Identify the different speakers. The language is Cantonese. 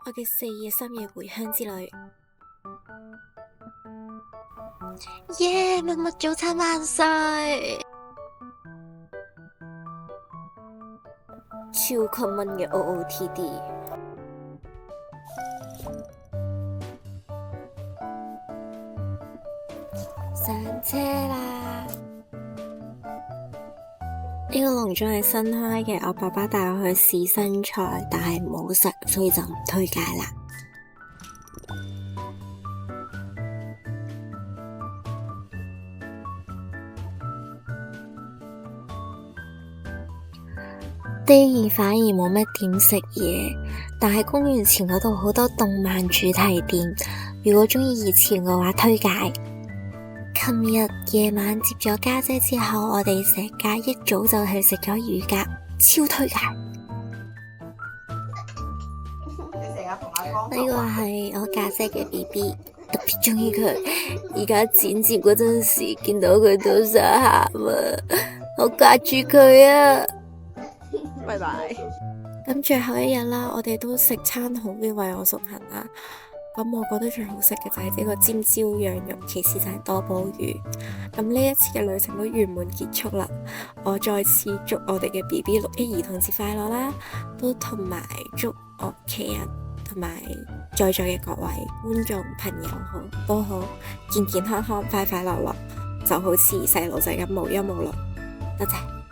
Speaker 1: 我嘅4夜3夜回鄉之旅。
Speaker 2: 耶！默默早餐萬歲！
Speaker 1: 超級蚊嘅 OOTD。上車啦！呢個農莊係新開嘅，我爸爸帶我去試新菜，但係唔好食，所以就唔推介啦。第二反而冇乜點食嘢，但係公園前嗰度好多動漫主題店，如果鍾意熱潮嘅話，推介。琴日夜晚接咗家姐之後，我哋成家一早就去食咗乳鴿，超推介。呢個係我家姐嘅 BB， 特別鍾意佢。而家剪接嗰陣時，見到佢都想喊啊，我掛住佢啊！
Speaker 2: 拜拜。
Speaker 1: 咁最後一日啦，我哋都食餐好嘅，為我送行啦。咁我覺得最好食嘅就係呢個尖椒羊肉，其次就係多寶魚。咁呢一次嘅旅程都圓滿結束啦。我再次祝我哋嘅 BB 6一兒童節快樂啦，都同埋祝我屋企人同埋在座嘅各位觀眾朋友都好健健康康、快快樂樂，就好似細路仔咁無憂無慮。多謝。